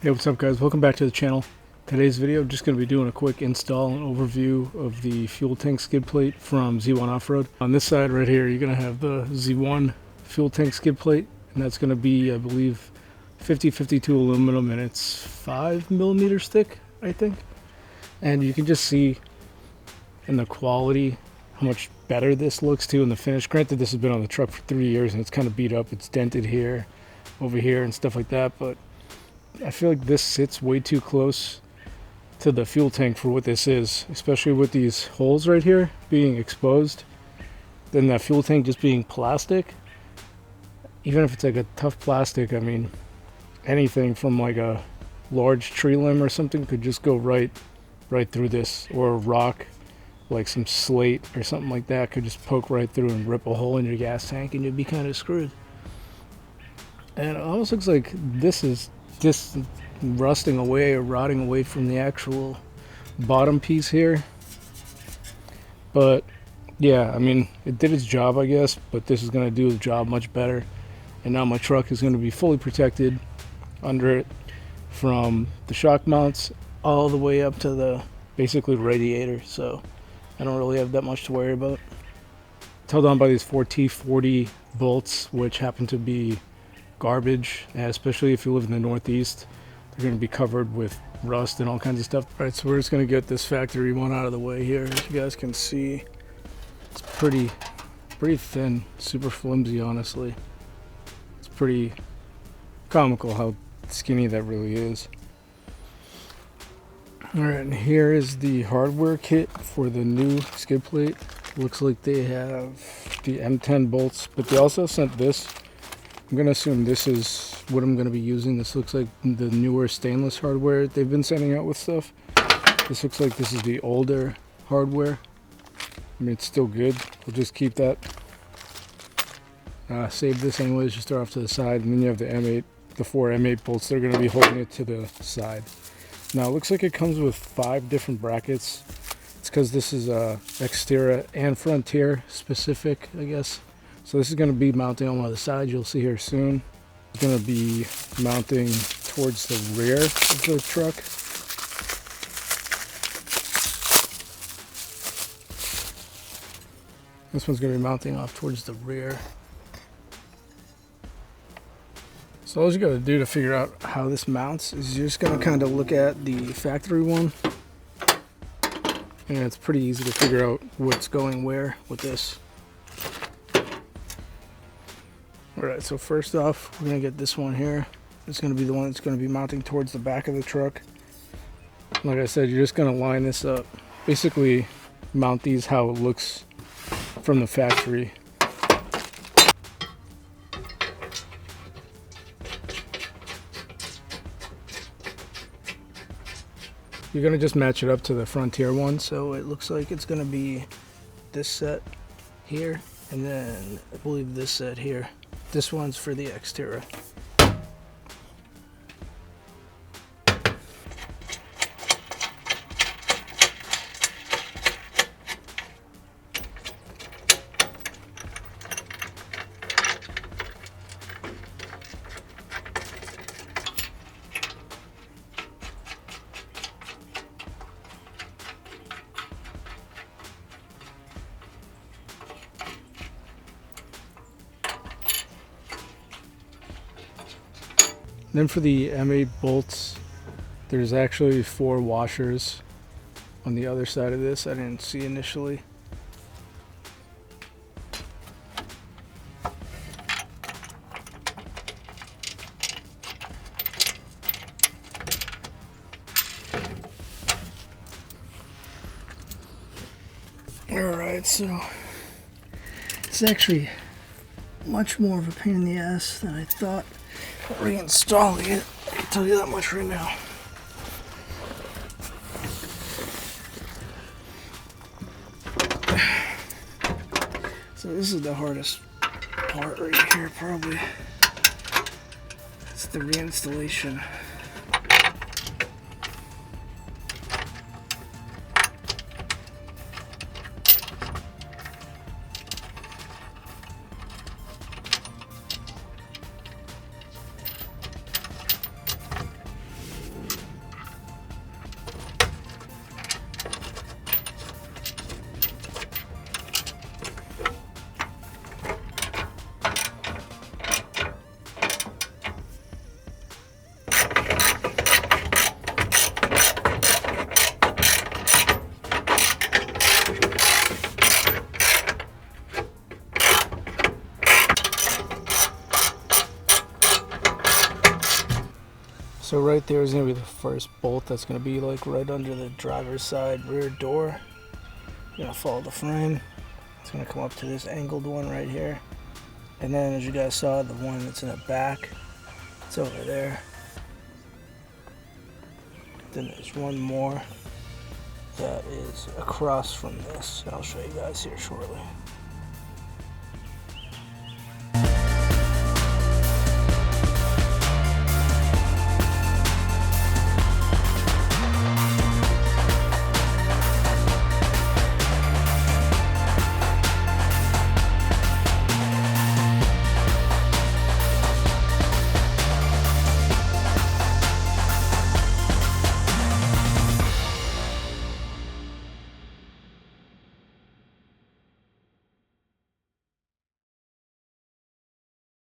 Hey, what's up guys? Welcome back to the channel. Today's video, I'm just going to be doing a quick install and overview of the fuel tank skid plate from Z1 Off-Road. On this side right here, you're going to have the Z1 fuel tank skid plate, and that's going to be, I believe, 5052 aluminum, and it's 5mm thick, I think. And you can just see in the quality how much better this looks too in the finish. Granted, this has been on the truck for 3 years and it's kind of beat up. It's dented here, over here, and stuff like that, but I feel like this sits way too close to the fuel tank for what this is, especially with these holes right here being exposed. Then that fuel tank just being plastic, even if it's like a tough plastic, I mean, anything from like a large tree limb or something could just go right through this, or a rock like some slate or something like that could just poke right through and rip a hole in your gas tank and you'd be kind of screwed. And it almost looks like this is just rusting away or rotting away from the actual bottom piece here. But yeah, I mean, it did its job, I guess, but this is going to do the job much better. And now my truck is going to be fully protected under it, from the shock mounts all the way up to the basically radiator, so I don't really have that much to worry about. It's held on by these 4 T40 bolts, which happen to be garbage, especially if you live in the Northeast. They're going to be covered with rust and all kinds of stuff. Alright, so we're just going to get this factory one out of the way here. As you guys can see, it's pretty thin, super flimsy, honestly. It's pretty comical how skinny that really is. Alright, and here is the hardware kit for the new skid plate. Looks like they have the M10 bolts, but they also sent this. I'm going to assume this is what I'm going to be using. This looks like the newer stainless hardware they've been sending out with stuff. This looks like this is the older hardware. I mean, it's still good. We'll just keep that. Save this anyways, just throw off to the side. And then you have the M8, the 4 M8 bolts. They're going to be holding it to the side. Now, it looks like it comes with 5 different brackets. It's because this is Xterra and Frontier specific, I guess. So this is going to be mounting on one of the sides. You'll see here soon. It's going to be mounting towards the rear of the truck. This one's going to be mounting off towards the rear. So all you got to do to figure out how this mounts is you're just going to kind of look at the factory one. And it's pretty easy to figure out what's going where with this. Alright, so first off, we're going to get this one here. It's going to be the one that's going to be mounting towards the back of the truck. Like I said, you're just going to line this up. Basically, mount these how it looks from the factory. You're going to just match it up to the Frontier one, so it looks like it's going to be this set here, and then I believe this set here. This one's for the Xterra. Then for the M8 bolts, there's actually 4 washers on the other side of this. I didn't see initially. Alright, so it's actually much more of a pain in the ass than I thought. Reinstalling it, I can tell you that much right now. So this is the hardest part right here, probably. It's the reinstallation. So right there is going to be the first bolt that's going to be like right under the driver's side rear door. You're going to follow the frame. It's going to come up to this angled one right here. And then as you guys saw, the one that's in the back, it's over there. Then there's one more that is across from this. I'll show you guys here shortly.